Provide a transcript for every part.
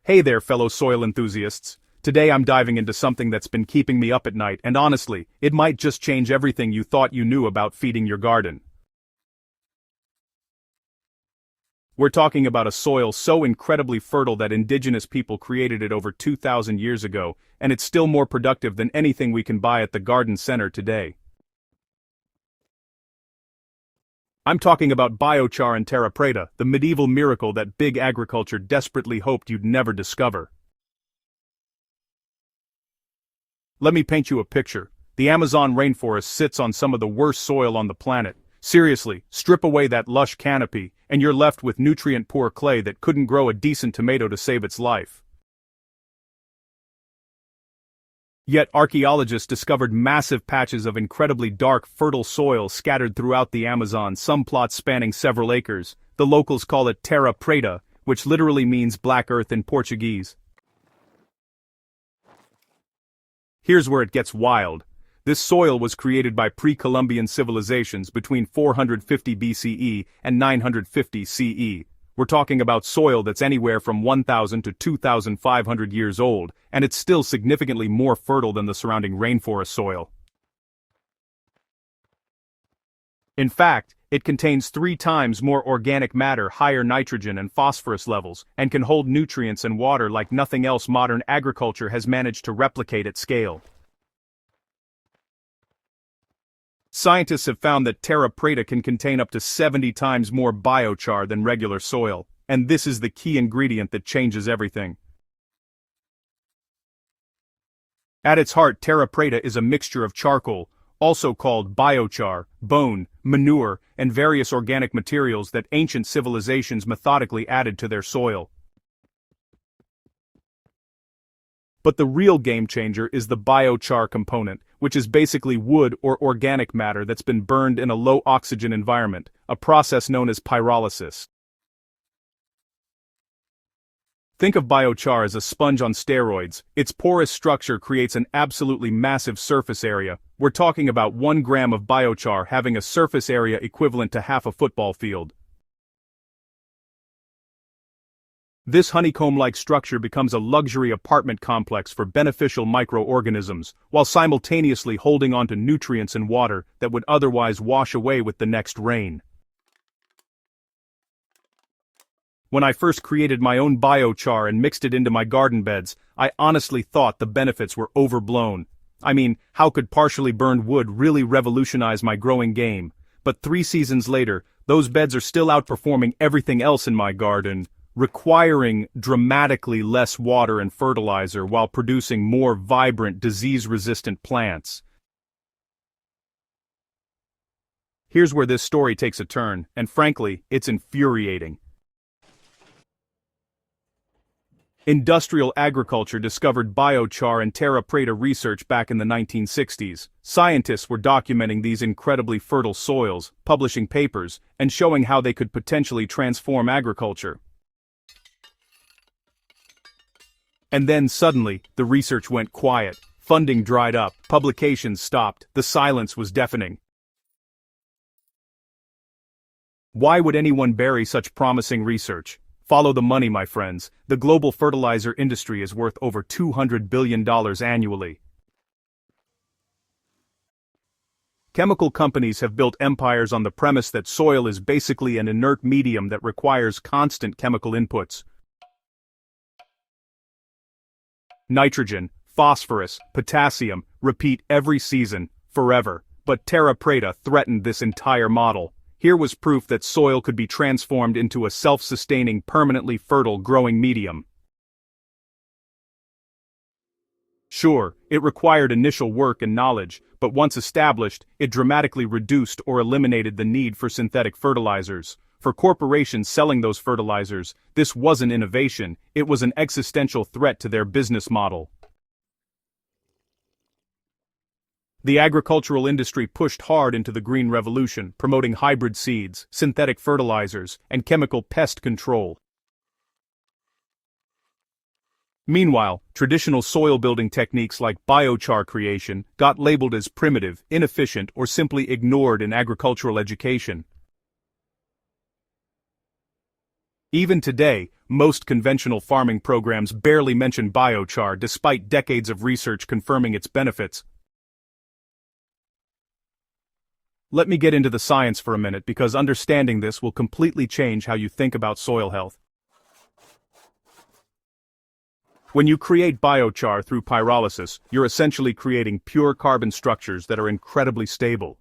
Hey there, fellow soil enthusiasts. Today I'm diving into something that's been keeping me up at night, and honestly, it might just change everything you thought you knew about feeding your garden. We're talking about a soil so incredibly fertile that indigenous people created it over 2,000 years ago, and it's still more productive than anything we can buy at the garden center today. I'm talking about biochar and terra preta, the medieval miracle that big agriculture desperately hoped you'd never discover. Let me paint you a picture. The Amazon rainforest sits on some of the worst soil on the planet. Seriously, strip away that lush canopy, and you're left with nutrient-poor clay that couldn't grow a decent tomato to save its life. Yet archaeologists discovered massive patches of incredibly dark, fertile soil scattered throughout the Amazon, some plots spanning several acres. The locals call it terra preta, which literally means black earth in Portuguese. Here's where it gets wild. This soil was created by pre-Columbian civilizations between 450 BCE and 950 CE. We're talking about soil that's anywhere from 1,000 to 2,500 years old, and it's still significantly more fertile than the surrounding rainforest soil. In fact, it contains 3 times more organic matter, higher nitrogen and phosphorus levels, and can hold nutrients and water like nothing else modern agriculture has managed to replicate at scale. Scientists have found that terra preta can contain up to 70 times more biochar than regular soil, and this is the key ingredient that changes everything. At its heart, terra preta is a mixture of charcoal, also called biochar, bone, manure, and various organic materials that ancient civilizations methodically added to their soil. But the real game changer is the biochar component, which is basically wood or organic matter that's been burned in a low-oxygen environment, a process known as pyrolysis. Think of biochar as a sponge on steroids. Its porous structure creates an absolutely massive surface area. We're talking about 1 gram of biochar having a surface area equivalent to half a football field. This honeycomb-like structure becomes a luxury apartment complex for beneficial microorganisms, while simultaneously holding onto nutrients and water that would otherwise wash away with the next rain. When I first created my own biochar and mixed it into my garden beds, I honestly thought the benefits were overblown. I mean, how could partially burned wood really revolutionize my growing game? But 3 seasons later, those beds are still outperforming everything else in my garden, requiring dramatically less water and fertilizer while producing more vibrant, disease-resistant plants. Here's where this story takes a turn, and frankly, it's infuriating. Industrial agriculture discovered biochar and terra preta research back in the 1960s. Scientists were documenting these incredibly fertile soils, publishing papers, and showing how they could potentially transform agriculture. And then suddenly, the research went quiet, funding dried up, publications stopped, the silence was deafening. Why would anyone bury such promising research? Follow the money, my friends. The global fertilizer industry is worth over $200 billion annually. Chemical companies have built empires on the premise that soil is basically an inert medium that requires constant chemical inputs. Nitrogen, phosphorus, potassium, repeat every season, forever. But terra preta threatened this entire model. Here was proof that soil could be transformed into a self-sustaining, permanently fertile growing medium. Sure, it required initial work and knowledge, but once established, it dramatically reduced or eliminated the need for synthetic fertilizers. For corporations selling those fertilizers, this wasn't innovation, it was an existential threat to their business model. The agricultural industry pushed hard into the green revolution, promoting hybrid seeds, synthetic fertilizers, and chemical pest control. Meanwhile, traditional soil-building techniques like biochar creation got labeled as primitive, inefficient, or simply ignored in agricultural education. Even today, Most conventional farming programs barely mention biochar despite decades of research confirming its benefits. Let me get into the science for a minute because understanding this will completely change how you think about soil health. When you create biochar through pyrolysis, you're essentially creating pure carbon structures that are incredibly stable.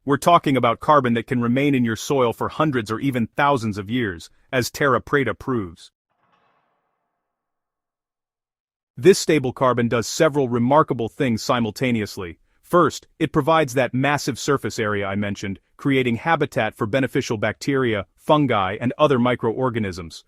We're talking about carbon that can remain in your soil for hundreds or even thousands of years, as Terra Preta proves. This stable carbon does several remarkable things simultaneously. First, it provides that massive surface area I mentioned, creating habitat for beneficial bacteria, fungi, and other microorganisms.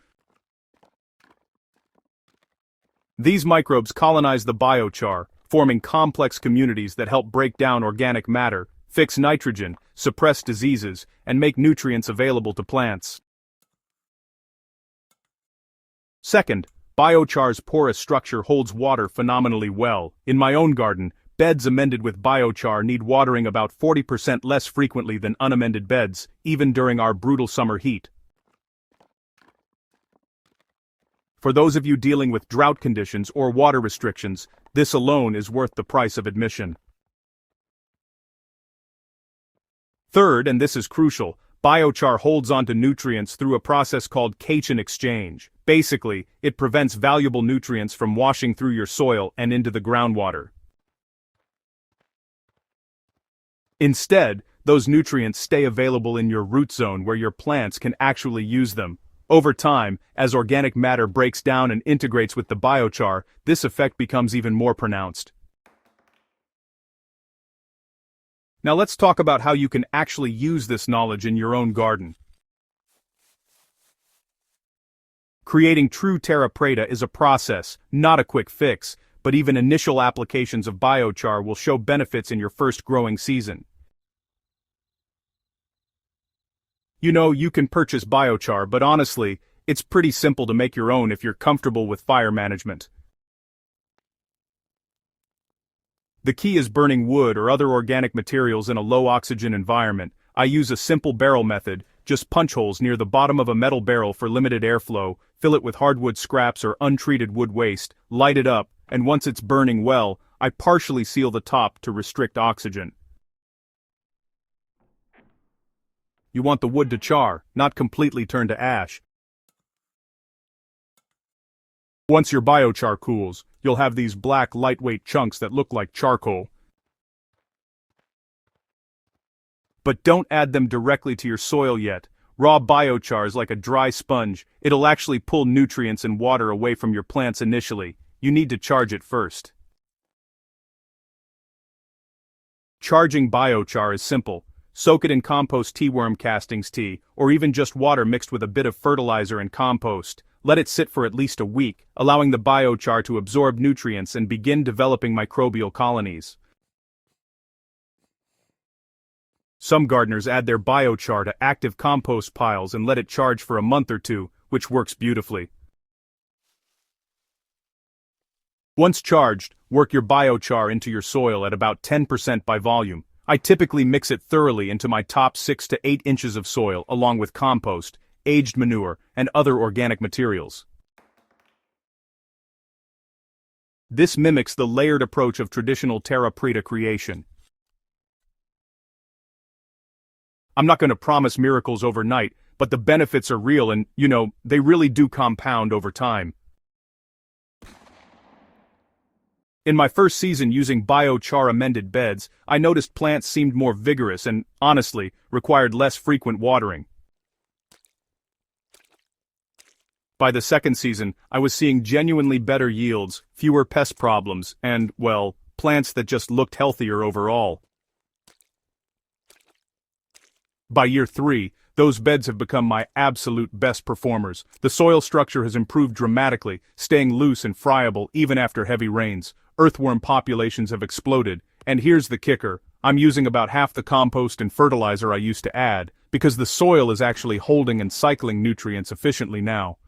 These microbes colonize the biochar, forming complex communities that help break down organic matter, fix nitrogen, suppress diseases, and make nutrients available to plants. Second, biochar's porous structure holds water phenomenally well. In my own garden, beds amended with biochar need watering about 40% less frequently than unamended beds, even during our brutal summer heat. For those of you dealing with drought conditions or water restrictions, this alone is worth the price of admission. Third, and this is crucial, biochar holds onto nutrients through a process called cation exchange. Basically, it prevents valuable nutrients from washing through your soil and into the groundwater. Instead, those nutrients stay available in your root zone where your plants can actually use them. Over time, as organic matter breaks down and integrates with the biochar, this effect becomes even more pronounced. Now let's talk about how you can actually use this knowledge in your own garden. Creating true Terra Preta is a process, not a quick fix, but even initial applications of biochar will show benefits in your first growing season. You know, you can purchase biochar, but honestly, it's pretty simple to make your own if you're comfortable with fire management. The key is burning wood or other organic materials in a low-oxygen environment. I use a simple barrel method, just punch holes near the bottom of a metal barrel for limited airflow, fill it with hardwood scraps or untreated wood waste, light it up, and once it's burning well, I partially seal the top to restrict oxygen. You want the wood to char, not completely turn to ash. Once your biochar cools, you'll have these black lightweight chunks that look like charcoal. But don't add them directly to your soil yet. Raw biochar is like a dry sponge. It'll actually pull nutrients and water away from your plants initially. You need to charge it first. Charging biochar is simple. Soak it in compost tea-worm castings tea, or even just water mixed with a bit of fertilizer and compost. Let it sit for at least a week, allowing the biochar to absorb nutrients and begin developing microbial colonies. Some gardeners add their biochar to active compost piles and let it charge for a month or two, which works beautifully. Once charged, work your biochar into your soil at about 10% by volume. I typically mix it thoroughly into my top 6 to 8 inches of soil along with compost, aged manure, and other organic materials. This mimics the layered approach of traditional Terra Preta creation. I'm not going to promise miracles overnight, but the benefits are real and, they really do compound over time. In my first season using biochar amended beds, I noticed plants seemed more vigorous and, honestly, required less frequent watering. By the second season, I was seeing genuinely better yields, fewer pest problems, and, well, plants that just looked healthier overall. By year 3, those beds have become my absolute best performers. The soil structure has improved dramatically, staying loose and friable even after heavy rains. Earthworm populations have exploded, and here's the kicker, I'm using about half the compost and fertilizer I used to add, because the soil is actually holding and cycling nutrients efficiently now.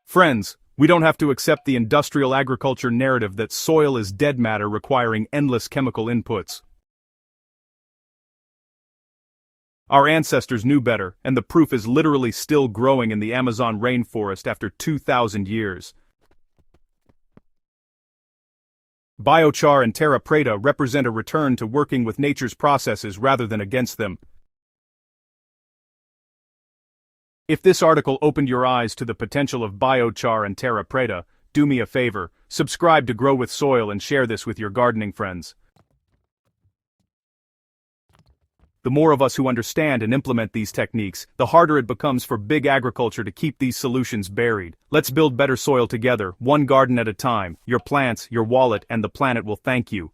Friends, we don't have to accept the industrial agriculture narrative that soil is dead matter requiring endless chemical inputs. Our ancestors knew better, and the proof is literally still growing in the Amazon rainforest after 2,000 years. Biochar and terra preta represent a return to working with nature's processes rather than against them. If this article opened your eyes to the potential of biochar and terra preta, do me a favor, subscribe to Grow with Soil and share this with your gardening friends. The more of us who understand and implement these techniques, the harder it becomes for big agriculture to keep these solutions buried. Let's build better soil together, one garden at a time. Your plants, your wallet, and the planet will thank you.